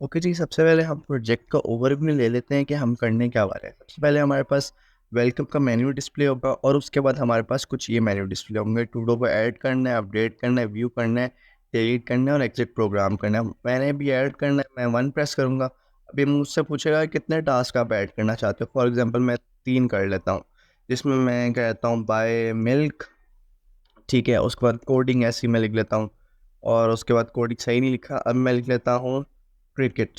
Okay जी, सबसे पहले हम प्रोजेक्ट का ओवरव्यू ले लेते हैं कि हम करने क्या वाले हैं। सबसे पहले हमारे पास वेलकम का मेन्यू डिस्प्ले होगा और उसके बाद हमारे पास कुछ ये मेन्यू डिस्प्ले होंगे। टू डू को ऐड करना है, अपडेट करना है, व्यू करना है, डिलीट करना है और एग्जिट प्रोग्राम करना है। मैंने भी ऐड करना है, मैं 1 प्रेस करूँगा। अभी मुझसे पूछेगा कितने टास्क आप ऐड करना चाहते हो। फॉर एग्जांपल मैं 3 कर लेता हूँ, जिसमें मैं कहता हूँ बाय मिल्क, ठीक है। उसके बाद कोडिंग ऐसी मैं लिख लेता हूँ और उसके बाद कोडिंग सही नहीं लिखा, अब मैं लिख लेता हूँ क्रिकेट।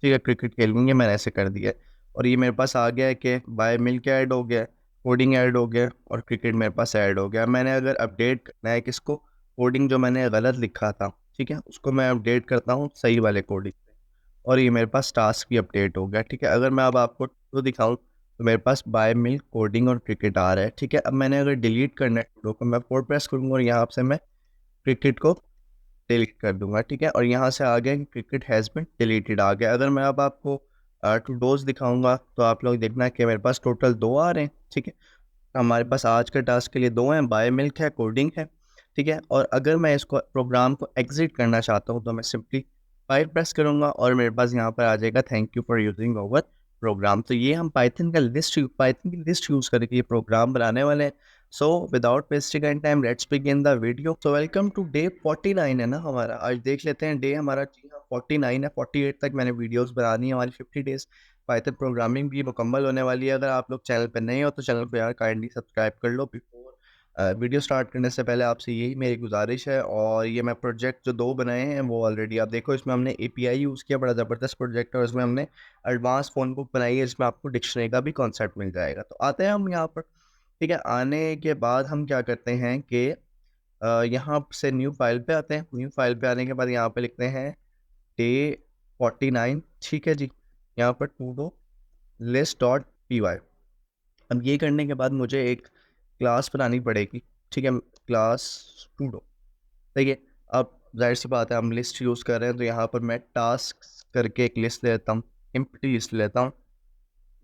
ठीक है, क्रिकेट खेलेंगे, मैंने ऐसे कर दिया है। और ये मेरे पास आ गया है कि बाय मिल्क ऐड हो गया, कोडिंग ऐड हो गया और क्रिकेट मेरे पास ऐड हो गया। मैंने अगर अपडेट करना है किसको, कोडिंग जो मैंने गलत लिखा था, ठीक है, उसको मैं अपडेट करता हूँ सही वाले कोडिंग पे और ये मेरे पास टास्क भी अपडेट हो गया। ठीक है, अगर मैं अब आपको तो दिखाऊं तो मेरे पास बाय मिल्क, कोडिंग और क्रिकेट आ रहा है। ठीक है, अब मैंने अगर डिलीट करना है तो मैं 4 प्रेस करूँगा और यहाँ से मैं क्रिकेट को डिलीट कर दूंगा। ठीक है, और यहाँ से आ गया कि क्रिकेट हैज़ बिन डिलीटेड आ गया। अगर मैं अब आपको टू डोज दिखाऊंगा तो आप लोग देखना कि मेरे पास टोटल 2 आ रहे हैं। ठीक है, हमारे पास आज के टास्क के लिए 2 हैं, बाय मिल्क है, कोडिंग है। ठीक है, और अगर मैं इसको प्रोग्राम को एग्जिट करना चाहता हूँ तो मैं सिंपली फाइल प्रेस करूँगा और मेरे पास यहाँ पर आ जाएगा thank you for using our program. तो ये हम पाइथन की लिस्ट यूज़ करके ये प्रोग्राम बनाने वाले हैं। So without wasting any time let's begin the video. So welcome to day 49 है ना हमारा। आज देख लेते हैं डे हमारा, जी हाँ 49 है। 48 तक मैंने वीडियोस बनानी है, हमारी 50 डेज पाइथन प्रोग्रामिंग भी मुकम्मल होने वाली है। अगर आप लोग चैनल पर नए हो तो चैनल को यार काइंडली सब्सक्राइब कर लो। बिफोर वीडियो स्टार्ट करने से पहले आपसे यही मेरी गुजारिश है। और ये मैं प्रोजेक्ट जो 2 बनाए हैं वो ऑलरेडी आप देखो, इसमें हमने एपीआई यूज़ किया, बड़ा ज़बरदस्त प्रोजेक्ट है। और इसमें हमने एडवांस फ़ोन बुक बनाई है जिसमें आपको डिक्शनरी का भी कॉन्सेप्ट मिल जाएगा। तो आते हैं हम यहाँ पर। ठीक है, आने के बाद हम क्या करते हैं कि यहाँ से न्यू फाइल पे आते हैं। न्यू फाइल पे आने के बाद यहाँ पे लिखते हैं डे 49। ठीक है जी, यहाँ पर to do list dot P Y. अब ये करने के बाद मुझे एक क्लास बनानी पड़ेगी। ठीक है, क्लास टू डो। देखिए, अब जाहिर सी बात है हम लिस्ट यूज़ कर रहे हैं तो यहाँ पर मैं टास्क करके एक लिस्ट लेता हूँ, एम्प्टी लिस्ट लेता हूँ।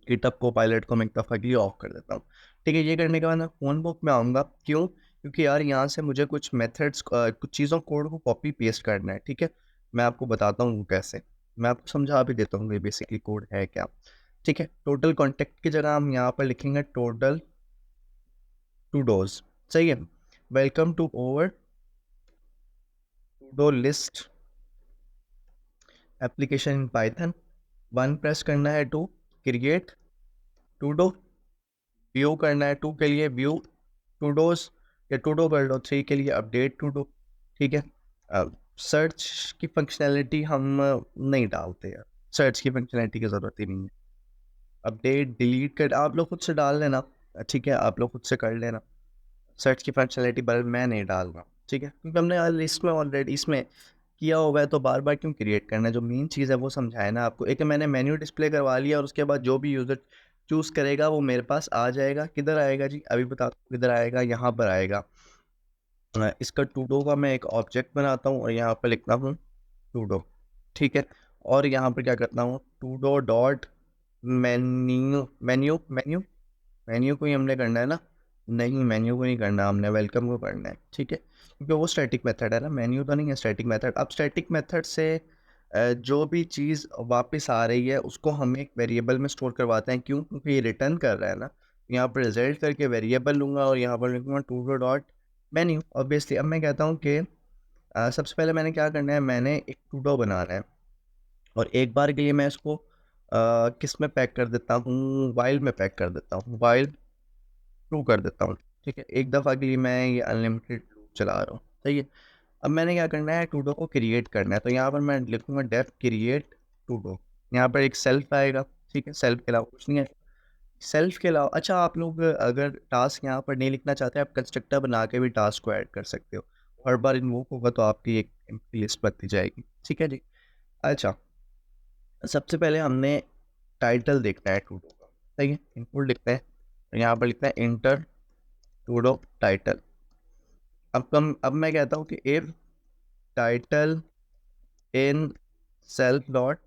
गिटहब को पायलट को मैं एक दफ़ा के लिए ऑफ कर देता हूँ। ठीक है, ये करने के बाद मैं फ़ोन बुक में आऊँगा। क्यों? क्योंकि यार यहाँ से मुझे कुछ मेथड्स कुछ चीज़ों कोड को कॉपी पेस्ट करना है। ठीक है, मैं आपको बताता हूँ वो कैसे। मैं आपको समझा भी देता हूँ ये बेसिकली कोड है क्या। ठीक है, टोटल कॉन्टैक्ट की जगह हम यहाँ पर लिखेंगे टोटल टू डोज। सही है, welcome to our to do list application in Python. 1 press करना है to create to do, view करना है 2 के लिए व्यू टू डोज या टू डो कर लो। 3 के लिए अपडेट टू डो। ठीक है, अब सर्च की फंक्शनैलिटी हम नहीं डालते हैं, सर्च की फंक्शनैलिटी की ज़रूरत ही नहीं है। अपडेट डिलीट कर आप लोग खुद से डाल लेना। ठीक है, आप लोग खुद से कर लेना सर्च की फंक्शनैलिटी, पर मैं नहीं डाल रहा। ठीक है, क्योंकि हमने लिस्ट में ऑलरेडी इसमें किया हुआ है तो बार बार क्यों क्रिएट करना है। जो मेन चीज़ है वो समझाए ना आपको। एक मैंने मेन्यू डिस्प्ले करवा लिया और उसके बाद जो भी यूज़र चूज़ करेगा वो मेरे पास आ जाएगा। किधर आएगा जी, अभी बताता हूँ किधर आएगा, यहाँ पर आएगा। इसका टू डो का मैं एक ऑब्जेक्ट बनाता हूँ और यहाँ पर लिखता हूँ टू डो। ठीक है, और यहाँ पर क्या करता हूँ to do dot menu menu menu menu को ही हमने करना है ना। नहीं, मेन्यू को नहीं करना, हमने वेलकम को करना है। ठीक है, क्योंकि वो स्टैटिक मेथड है ना, मेन्यू तो नहीं है, स्टैटिक मेथड। अब स्टैटिक मेथड से जो भी चीज़ वापस आ रही है उसको हम एक वेरिएबल में स्टोर करवाते हैं। क्यों? क्योंकि ये रिटर्न कर रहा है ना। यहाँ पर रिजल्ट करके वेरिएबल लूँगा और यहाँ पर लिखूँगा टू डॉट मेन्यू ऑब्वियसली। अब मैं कहता हूँ कि सबसे पहले मैंने क्या करना है, मैंने एक टू डो बनाना है और एक बार के लिए मैं इसको किस में पैक कर देता हूँ, वाइल में पैक कर देता हूँ, वाइल ट्रू कर देता हूँ। ठीक है, एक दफ़ा के लिए मैं ये अनलिमिटेड लूप चला रहा हूँ। सही है, अब मैंने क्या करना है, टू डो को क्रिएट करना है। तो यहाँ पर मैं लिखूँगा डेफ क्रिएट टू डो। यहाँ पर एक सेल्फ आएगा। ठीक है, सेल्फ के अलावा कुछ नहीं है। सेल्फ के अलावा अच्छा, आप लोग अगर टास्क यहाँ पर नहीं लिखना चाहते, आप कंस्ट्रक्टर बना के भी टास्क को ऐड कर सकते हो। हर बार इन्वोक होगा तो आपकी एक एम्प्टी लिस्ट बनती जाएगी। ठीक है जी। अच्छा, सबसे पहले हमने टाइटल देखना है टू डो का। सही है, इनपुट लिखते हैं, यहाँ पर लिखते हैं इंटर टू डो टाइटल। अब मैं कहता हूँ कि if title in self dot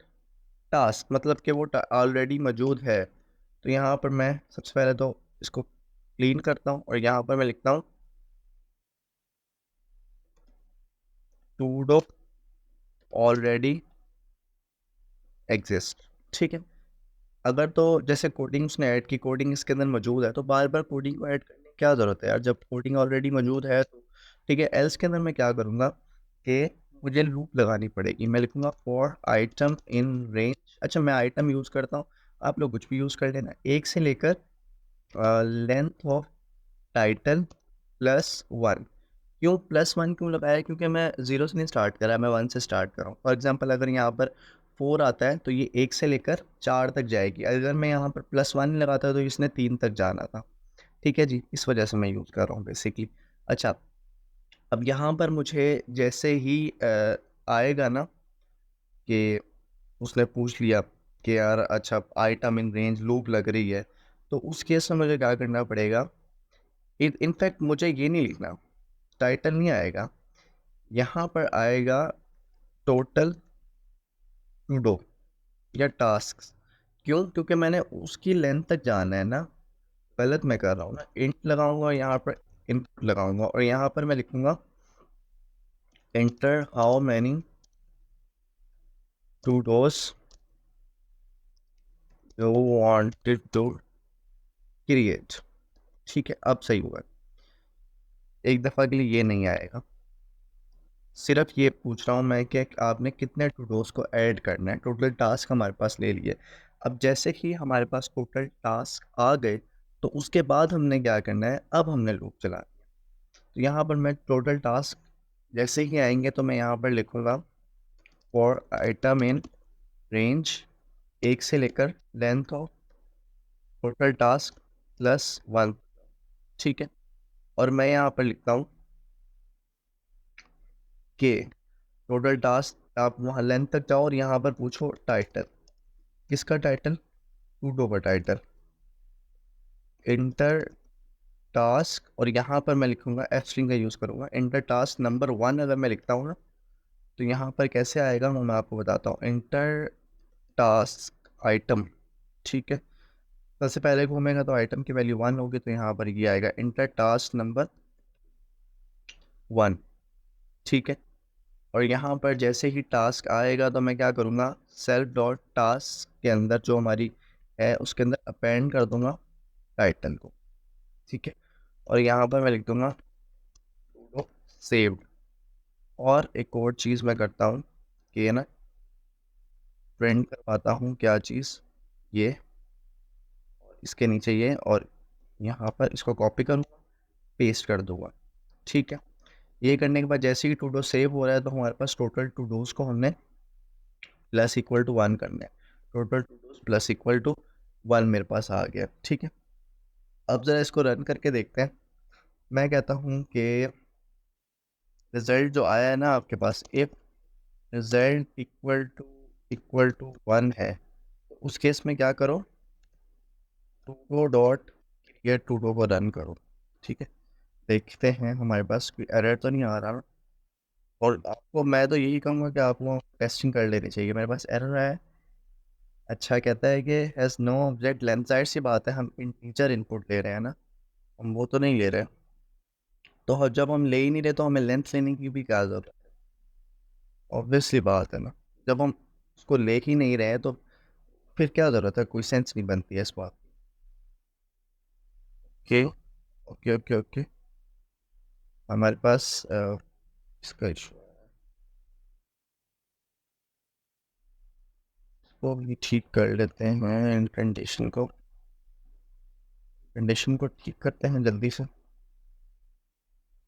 task, मतलब कि वो ऑलरेडी मौजूद है। तो यहाँ पर मैं सबसे पहले तो इसको क्लीन करता हूँ और यहाँ पर मैं लिखता हूँ टू डो ऑलरेडी एग्जिस्ट। ठीक है, अगर तो जैसे कोडिंग उसने ऐड की, कोडिंग इसके अंदर मौजूद है, तो बार बार कोडिंग को ऐड करने की क्या ज़रूरत है यार, जब कोडिंग ऑलरेडी मौजूद है तो। ठीक है, एल्स के अंदर मैं क्या करूँगा कि मुझे लूप लगानी पड़ेगी। मैं लिखूँगा फॉर आइटम इन रेंज। अच्छा, मैं आइटम यूज़ करता हूँ, आप लोग कुछ भी यूज़ कर लेना, एक से लेकर लेंथ ऑफ टाइटल +1। क्यों +1 क्यों लगाया है? क्योंकि मैं ज़ीरो से नहीं स्टार्ट करा, मैं 1 से स्टार्ट कर रहा हूँ। फॉर एग्जांपल अगर यहाँ पर 4 आता है तो ये 1 से लेकर 4 तक जाएगी। अगर मैं यहाँ पर +1 लगाता तो इसने 3 तक जाना था। ठीक है जी, इस वजह से मैं यूज़ कर रहा हूँ बेसिकली। अच्छा, अब यहाँ पर मुझे जैसे ही आएगा ना कि उसने पूछ लिया कि यार अच्छा आइटम इन रेंज लूप लग रही है, तो उस केस में मुझे क्या करना पड़ेगा? इनफैक्ट मुझे ये नहीं लिखना, टाइटल नहीं आएगा, यहाँ पर आएगा टोटल टू डू या टास्क। क्यों? क्योंकि मैंने उसकी लेंथ तक जाना है ना। गलत मैं कर रहा हूँ ना, इंट लगाऊंगा यहाँ पर, इनपुट लगाऊंगा और यहाँ पर मैं लिखूंगा enter how many to dos you wanted to create. ठीक है, अब सही हुआ, एक दफ़ा के लिए ये नहीं आएगा। सिर्फ ये पूछ रहा हूँ मैं कि आपने कितने टू डोज को ऐड करना है। टोटल टास्क हमारे पास ले लिए। अब जैसे ही हमारे पास टोटल टास्क आ गए तो उसके बाद हमने क्या करना है, अब हमने लूप चला। तो यहाँ पर मैं टोटल टास्क जैसे ही आएंगे तो मैं यहाँ पर लिखूँगा फॉर आइटम इन रेंज, एक से लेकर लेंथ ऑफ टोटल टास्क +1। ठीक है, और मैं यहाँ पर लिखता हूँ कि टोटल टास्क, आप वहाँ लेंथ तक जाओ और यहाँ पर पूछो टाइटल। किसका टाइटल? टूडो का टाइटल। इंटर टास्क, और यहाँ पर मैं लिखूँगा एफ स्ट्रिंग का यूज़ करूँगा। इंटर टास्क नंबर 1 अगर मैं लिखता हूँ ना, तो यहाँ पर कैसे आएगा वो मैं आपको बताता हूँ। Inter task item. ठीक है, सबसे पहले घूमेगा तो आइटम की वैल्यू 1 होगी, तो यहाँ पर ये आएगा इंटर टास्क नंबर 1। ठीक है, और यहाँ पर जैसे ही टास्क आएगा तो मैं क्या करूँगा, सेल्फ डॉट टास्क के अंदर जो हमारी है उसके अंदर अपेंड कर दूँगा टाइटल को। ठीक है, और यहाँ पर मैं लिख दूँगा सेव्ड। और एक और चीज़ मैं करता हूँ कि ना प्रिंट करवाता हूँ क्या चीज़, ये इसके नीचे ये, और यहाँ पर इसको कॉपी करूँगा, पेस्ट कर दूँगा। ठीक है, ये करने के बाद जैसे ही टू डो सेव हो रहा है तो हमारे पास टोटल टू डोज को हमने +=1 करना है। टोटल टू डोज +=1 मेरे पास आ गया। ठीक है, अब ज़रा इसको रन करके देखते हैं। मैं कहता हूँ कि रिज़ल्ट जो आया है ना आपके पास, इफ़ रिज़ल्ट इक्वल टू 1 है, तो उस केस में क्या करो, टूडो डॉट क्रिएट टूडो को रन करो। ठीक है, देखते हैं हमारे पास कोई एरर तो नहीं आ रहा ना। और आपको मैं तो यही कहूँगा कि आपको टेस्टिंग कर लेनी चाहिए। मेरे पास एरर है। अच्छा, कहता है कि हैज़ नो ऑब्जेक्ट लेंथ। ज़ाहिर सी बात है, हम इंटीजर इनपुट ले रहे हैं ना, हम वो तो नहीं ले रहे। तो जब हम ले ही नहीं रहे तो हमें लेंथ लेने की भी क्या ज़रूरत है? ऑब्वियसली बात है ना, जब हम उसको ले ही नहीं रहे तो फिर क्या ज़रूरत है, कोई सेंस नहीं बनती है इस बात की। ओके ओके ओके, हमारे पास इसका इशू है, इसको भी ठीक कर लेते हैं। कंडीशन को ठीक करते हैं जल्दी से।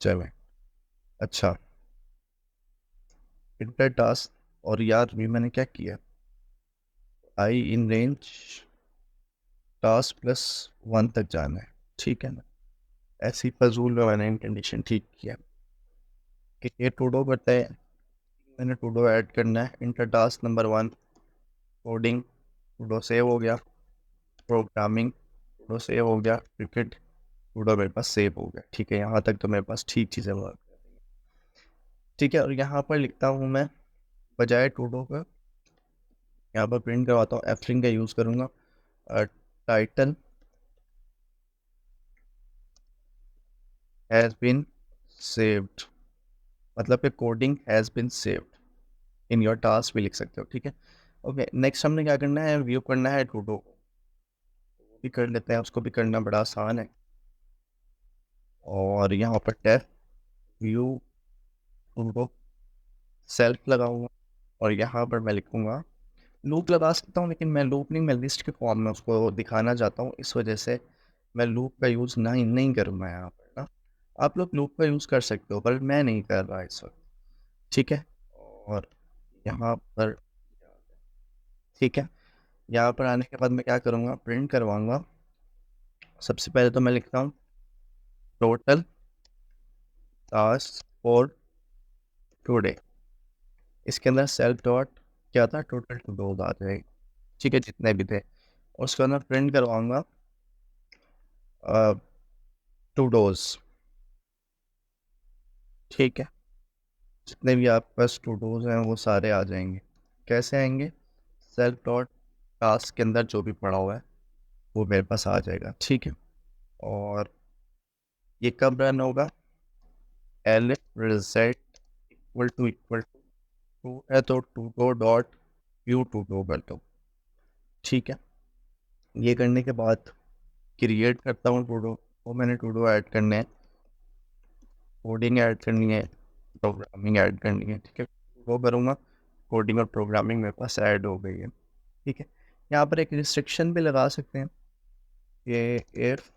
चलें, अच्छा, इंटर टास्क, और यार भी मैंने क्या किया, आई इन रेंज टास्क +1 तक जाना है। ठीक है ना, ऐसी फजूल में मैंने कंडीशन ठीक किया कि ये टूडो करता है, मैंने टूडो ऐड करना है। Enter task number 1 coding, todo save हो गया। प्रोग्रामिंग, टूडो सेव हो गया। क्रिकेट, टूडो मेरे पास सेव हो गया। ठीक है, यहाँ तक तो मेरे पास ठीक चीज़ें वर्क। ठीक है, और यहाँ पर लिखता हूँ मैं, बजाय टूडो का यहाँ पर प्रिंट करवाता हूँ, एफ स्ट्रिंग का यूज़ करूँगा। टाइटल हैज़ बीन सेव्ड, मतलब कि coding has been saved in your task भी लिख सकते हो। ठीक है, ओके, नेक्स्ट हमने क्या करना है, व्यू करना है टूडो को, भी कर लेते हैं, उसको भी करना बड़ा आसान है। और यहाँ पर टेस्ट व्यू टूडो सेल्फ लगाऊंगा और यहाँ पर मैं लिखूंगा, लूप लगा सकता हूँ लेकिन मैं लूप नहीं, मैं लिस्ट के फॉर्म में उसको दिखाना चाहता हूँ, इस वजह से मैं लूप का यूज़ नहीं करूँगा यहाँ पर ना। आप लोग लूप का यूज़ कर सकते हो पर मैं नहीं कर रहा इस वक्त, ठीक है। और यहाँ पर ठीक है, यहाँ पर आने के बाद मैं क्या करूँगा, प्रिंट करवाऊँगा। सबसे पहले तो मैं लिखता हूँ टोटल टास्क फॉर टुडे, इसके अंदर सेल्फ डॉट क्या था, टोटल टू डोज आ जाएगी, ठीक है, जितने भी थे। और उसके अंदर प्रिंट करवाऊँगा टू डोज, ठीक है, जितने भी आपके पास टू डोज हैं वो सारे आ जाएंगे। कैसे आएंगे, सेल्फ डॉट टास्क के अंदर जो भी पड़ा हुआ है वो मेरे पास आ जाएगा, ठीक है। और ये कब रन होगा, L result equal to two है तो to do dot view to do कर दो, ठीक है। ये करने के बाद क्रिएट करता हूँ टू डो, वो मैंने टू डो ऐड करने हैं, कोडिंग ऐड करनी है, प्रोग्रामिंग ऐड करनी है, ठीक है, वो करूँगा। कोडिंग और प्रोग्रामिंग मेरे पास ऐड हो गई है, ठीक है। यहाँ पर एक रिस्ट्रिक्शन भी लगा सकते हैं, ये if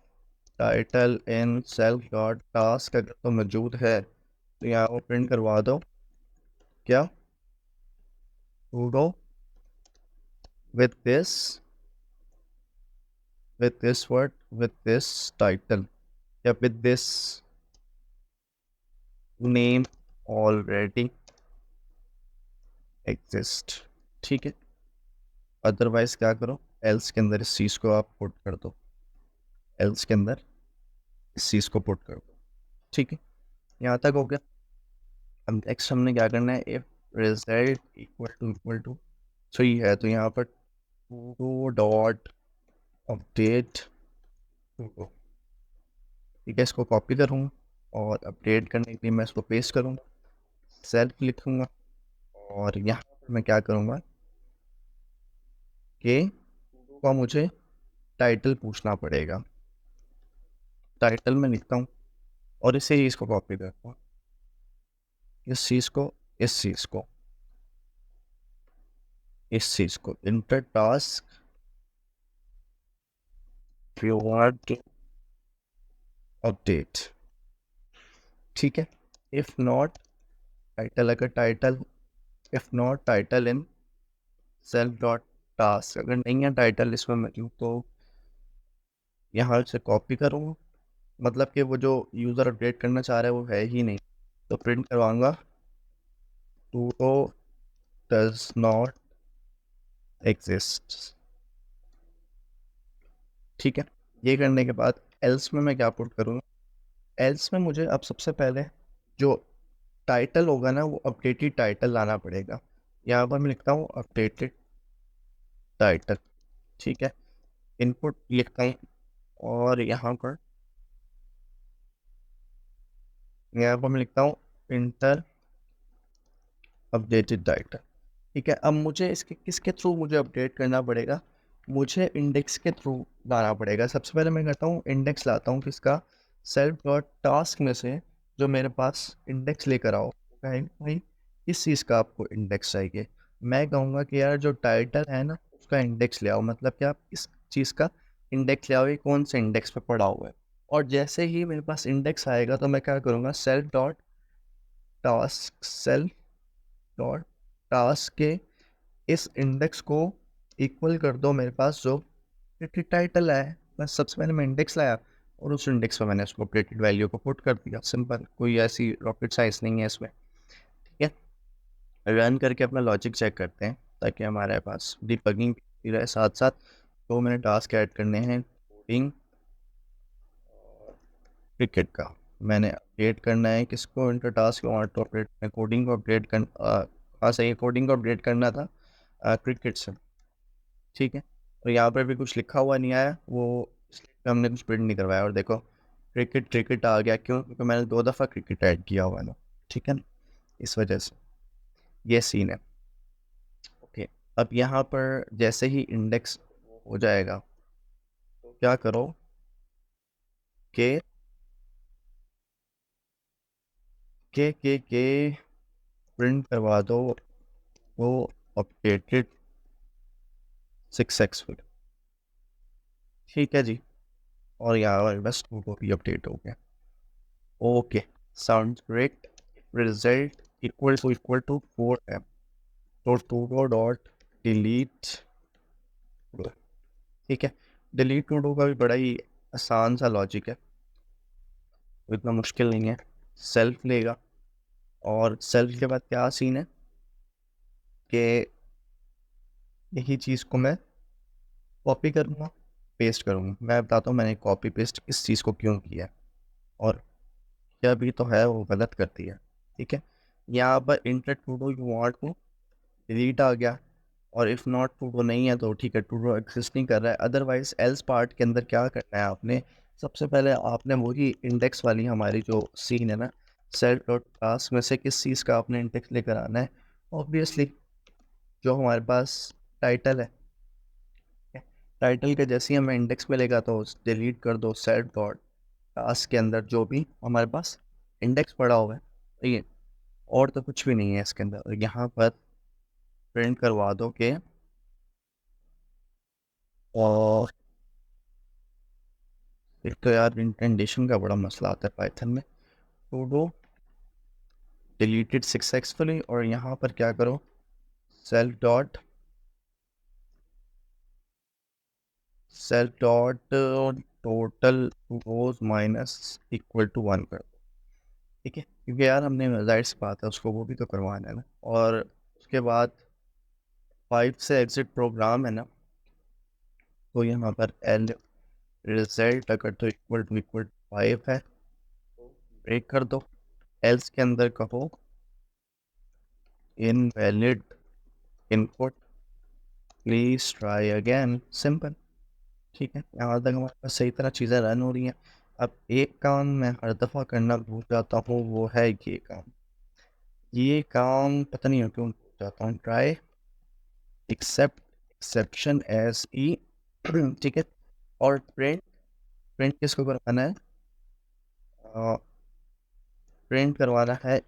title in self dot task अगर तो मौजूद है तो यहाँ वो प्रिंट करवा दो, क्या, sudo with this word with this title या with this name already exist, ठीक है। अदरवाइज क्या करो, एल्स के अंदर इस चीज़ को आप पुट कर दो, एल्स के अंदर इस चीज़ को पुट कर दो, ठीक है। यहाँ तक हो गया। अब नेक्स्ट हमने क्या करना है, इफ रिजल्ट इक्वल टू सही है तो यहाँ पर टू डॉट अपडेट टू, ठीक है, इसको कॉपी करूँगा और अपडेट करने के लिए मैं इसको पेस्ट करूँगा, सेल्फ लिखूँगा और यहाँ पर मैं क्या करूँगा कि को मुझे टाइटल पूछना पड़ेगा, टाइटल में लिखता हूँ और इसे ही इसको कॉपी करता हूँ, इस चीज़ को इस चीज़ को इस चीज़ को enter task you want to update, ठीक है। इफ नॉट टाइटल, अगर title if not title in self dot task, अगर नहीं है टाइटल इसमें मतलब तो यहाँ से कॉपी करूँगा, मतलब कि वो जो यूज़र अपडेट करना चाह रहा है वो है ही नहीं, तो प्रिंट करवाऊँगा टू डज नॉट एग्जिस्ट, ठीक है। ये करने के बाद एल्स में मैं क्या पुट करूँगा, एल्स में मुझे अब सबसे पहले जो टाइटल होगा ना वो अपडेटेड टाइटल लाना पड़ेगा, यहाँ पर मैं लिखता हूँ अपडेटेड टाइटल, ठीक है, इनपुट लिखता हूँ और यहाँ पर मैं लिखता हूँ इंटर अपडेटेड टाइटल, ठीक है। अब मुझे इसके किसके थ्रू मुझे अपडेट करना पड़ेगा, मुझे इंडेक्स के थ्रू लाना पड़ेगा। सबसे पहले मैं करता हूँ इंडेक्स लाता हूँ किसका, सेल्फ डॉट टास्क में से जो मेरे पास इंडेक्स लेकर आओ, भाई इस चीज़ का आपको इंडेक्स चाहिए। मैं कहूँगा कि यार जो टाइटल है ना उसका इंडेक्स ले आओ, मतलब कि आप इस चीज़ का इंडेक्स ले आओ, ये कौन से इंडेक्स पे पड़ा हुआ है। और जैसे ही मेरे पास इंडेक्स आएगा तो मैं क्या करूँगा, सेल्फ डॉट टास्क के इस इंडेक्स को इक्वल कर दो मेरे पास जो टाइटल है। बस सबसे पहले मैं इंडेक्स लाया और उस इंडेक्स पर मैंने उसको अपडेटेड वैल्यू को पुट कर दिया, सिंपल, कोई ऐसी रॉकेट साइंस नहीं है इसमें, ठीक है। रन करके अपना लॉजिक चेक करते हैं ताकि हमारे पास डिबगिंग भी रहे साथ साथ। तो मैंने टास्क ऐड करने हैं कोडिंग क्रिकेट का, मैंने अपडेट करना है किसको, इंटर टास्क ऑटो अपडेट में कोडिंग को अपडेट कर हाँ सही है, कोडिंग को अपडेट करना था क्रिकेट से, ठीक है। और यहाँ पर भी कुछ लिखा हुआ नहीं आया, वो इसलिए हमने कुछ प्रिंट नहीं करवाया। और देखो क्रिकेट क्रिकेट आ गया, क्यों, क्योंकि मैंने 2 दफ़ा क्रिकेट ऐड किया हुआ है ना, ठीक है ना, इस वजह से ये सीन है। ओके, अब यहाँ पर जैसे ही इंडेक्स हो जाएगा तो क्या करो कि के प्रिंट करवा दो वो अपडेटेड सक्सेसफुल। ठीक है जी, और यहाँ पर बस वो भी अपडेट हो गया। Okay, sound great. Result equal to 4m, तो टूडो डॉट डिलीट। ठीक है, डिलीट टूडो का भी बड़ा ही आसान सा लॉजिक है, इतना मुश्किल नहीं है। सेल्फ लेगा और सेल्फ के बाद क्या सीन है कि यही चीज़ को मैं कॉपी करूँगा, पेस्ट करूँगा। मैं बताता हूँ मैंने कॉपी पेस्ट इस चीज़ को क्यों किया है और क्या भी तो है वो गलत करती है। ठीक है, यहाँ पर इंटर टूडो यू वांट को डिलीट आ गया, और इफ़ नॉट टूडो नहीं है तो ठीक है, टूडो एग्जिस्ट नहीं कर रहा है। अदरवाइज एल्स पार्ट के अंदर क्या करना है आपने, सबसे पहले आपने वही इंडेक्स वाली हमारी जो सीन है ना, सेल्फ डॉट क्लास में से किस चीज़ का आपने इंडेक्स लेकर आना है। ऑब्वियसली जो हमारे पास टाइटल है, टाइटल के जैसे ही हमें इंडेक्स मिलेगा तो डिलीट कर दो सेल्फ डॉट टास्क के अंदर जो भी हमारे पास इंडेक्स पड़ा हुआ है। ठीक है, और तो कुछ भी नहीं है इसके अंदर। और यहाँ पर प्रिंट करवा दो कि और एक तो यार इंडेंटेशन का बड़ा मसला आता है पाइथन में। टूडो डिलीटेड सक्सेसफुली, और यहाँ पर क्या करो self dot total rows minus equal to 1 कर दो। ठीक है, क्योंकि यार हमने जाहिर सी बात है उसको वो भी तो करवाना है ना। और उसके बाद 5 से एग्जिट प्रोग्राम है ना, तो यहाँ पर एल रिजल्ट अगर तो इक्वल 5 है ब्रेक कर दो। एल्स के अंदर कहो invalid input please try again, simple. ठीक है, यहाँ तक हमारे पास सही तरह चीज़ें रन हो रही हैं। अब एक काम मैं हर दफ़ा करना भूल जाता हूँ, वो है ये काम पता नहीं क्यों भूल जाता हूँ। ट्राई एक्सेप्ट एक्सेप्शन एज ई। ठीक है, और प्रिंट प्रिंट किसको करवाना है, प्रिंट करवाना है।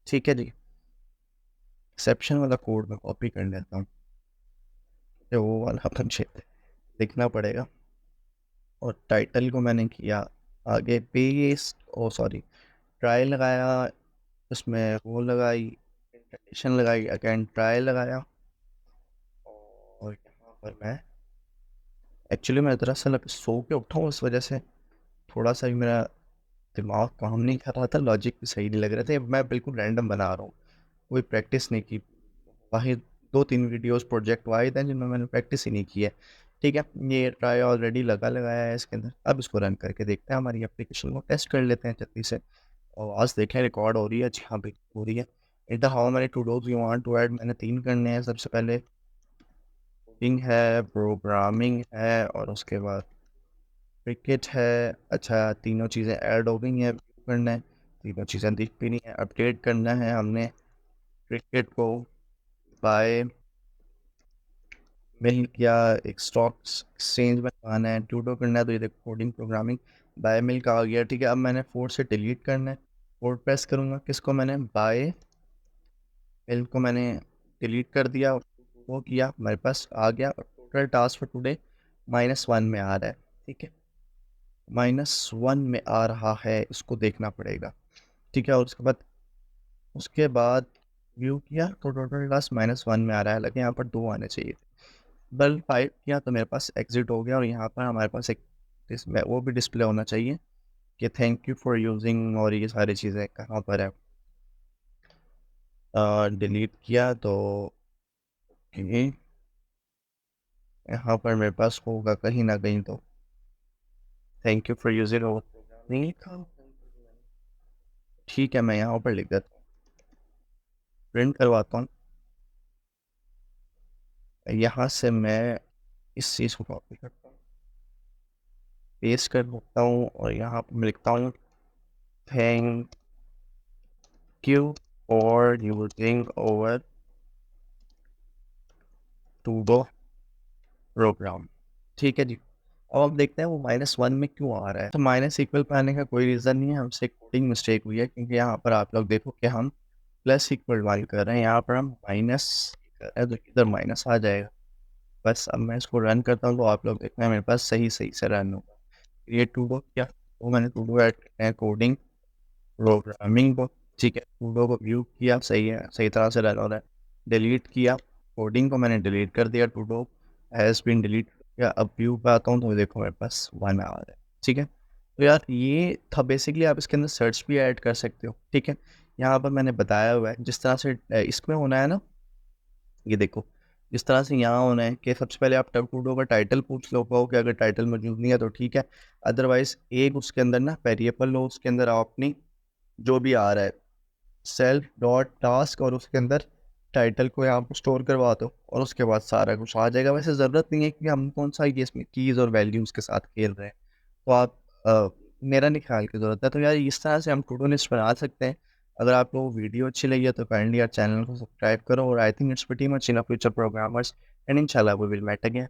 ठीक है जी, एक्सेप्शन वाला कोड मैं कॉपी कर लेता हूँ, तो वो वाला मुझे लिखना पड़ेगा। और टाइटल को मैंने किया आगे पेस्ट, ओ सॉरी, ट्राई लगाया, उसमें वो लगाई कंडीशन लगाई, अगेन ट्राई लगाया। और यहाँ पर मैं एक्चुअली मैं दरअसल अभी सो के उठा हूँ, इस वजह से थोड़ा सा भी मेरा दिमाग काम नहीं कर रहा था, लॉजिक भी सही नहीं लग रहे थे। मैं बिल्कुल रैंडम बना रहा हूँ, कोई प्रैक्टिस नहीं की। वही 2-3 वीडियोस प्रोजेक्ट वाइज हैं जिनमें मैंने प्रैक्टिस ही नहीं की है। ठीक है, ये ट्राई ऑलरेडी लगाया है इसके अंदर। अब इसको रन करके देखते हैं, हमारी एप्लीकेशन को टेस्ट कर लेते हैं जल्दी से। आवाज़ देखें रिकॉर्ड हो रही है, जी हाँ भाई हो रही है। Enter how many to dos you want to add, मैंने 3 करने हैं। सबसे पहले कोडिंग है, प्रोग्रामिंग है, और उसके बाद क्रिकेट है। अच्छा, तीनों चीज़ें ऐड हो गई हैं, व्यू करना है। तीनों चीज़ें दिख भी नहीं है, अपडेट करना है हमने क्रिकेट को बाय मिल्क या एक स्टॉक एक्सचेंज में आना है। टूडो करना है तो ये देखो कोडिंग प्रोग्रामिंग बाय मिल्क आ गया। ठीक है, अब मैंने 4 से डिलीट करना है, 4 प्रेस करूँगा। किसको, मैंने बाय मिल्क को मैंने डिलीट कर दिया, वो किया, हमारे पास आ गया। और टोटल टास्क फॉर टुडे -1 में आ रहा है। ठीक है, -1 में आ रहा है, इसको देखना पड़ेगा। ठीक है, और उसके बाद व्यू किया तो टोटल टास्क -1 में आ रहा है, हालांकि यहाँ पर 2 आने चाहिए थे। बल 5 किया तो मेरे पास एग्जिट हो गया, और यहाँ पर हमारे पास एक वो भी डिस्प्ले होना चाहिए कि थैंक यू फॉर यूजिंग, और ये सारी चीज़ें कहाँ पर है। डिलीट किया तो यहाँ पर मेरे पास होगा कहीं ना कहीं, तो थैंक यू फॉर यूजिंग और नहीं लिखा। ठीक है, मैं यहाँ पर लिख देता हूँ, प्रिंट करवाता हूँ। यहाँ से मैं इस चीज़ को कॉपी करता हूँ, पेस्ट कर देता हूँ, और यहाँ पर मैं लिखता हूँ thank you for using over todo program. ठीक है जी। अब हम देखते हैं वो -1 में क्यों आ रहा है। तो माइनस इक्वल पे आने का कोई रीज़न नहीं है, हमसे कोडिंग मिस्टेक हुई है, क्योंकि यहाँ पर आप लोग देखो कि हम प्लस इक्वल वाली कर रहे हैं, यहाँ पर हम माइनस कर रहे हैं, तो इधर माइनस आ जाएगा। बस अब मैं इसको रन करता हूँ तो आप लोग देखना मेरे पास सही से रन होगा। क्रिएट टूडो किया, तो मैंने टूडो ऐड करना है कोडिंग प्रोग्रामिंग को। ठीक है, टूडो को व्यू किया, सही है, सही तरह से रन हो रहा है। डिलीट किया, कोडिंग को मैंने डिलीट कर दिया, टूडो हैज़ बीन डिलीट किया। अब व्यू पे आता हूँ तो देखो मेरे पास 1 आ रहा है। ठीक है, तो यार ये था बेसिकली। आप इसके अंदर सर्च भी ऐड कर सकते हो। ठीक है, यहाँ पर मैंने बताया हुआ है जिस तरह से इसमें होना है ना, ये देखो इस तरह से यहाँ होना है कि सबसे पहले आप टूडो का टाइटल पूछ लो, कहो कि अगर टाइटल मौजूद नहीं है तो ठीक है, अदरवाइज एक उसके अंदर ना वेरिएबल लो, उसके अंदर आप अपनी जो भी आ रहा है सेल्फ डॉट टास्क, और उसके अंदर टाइटल को यहाँ पर स्टोर करवा दो और उसके बाद सारा कुछ आ जाएगा। वैसे ज़रूरत नहीं है कि हम कौन सा ये इसमें कीज़ और वैल्यूज़ के साथ खेल रहे हैं, तो आप मेरा नहीं ख्याल की ज़रूरत है। तो यार इस तरह से हम टू डू लिस्ट बना सकते हैं। अगर आपको वीडियो अच्छी लगी है तो काइंडली यार चैनल को सब्सक्राइब करो, और I think it's pretty much in future programmers, and इंशाल्लाह वी विल मेट अगेन।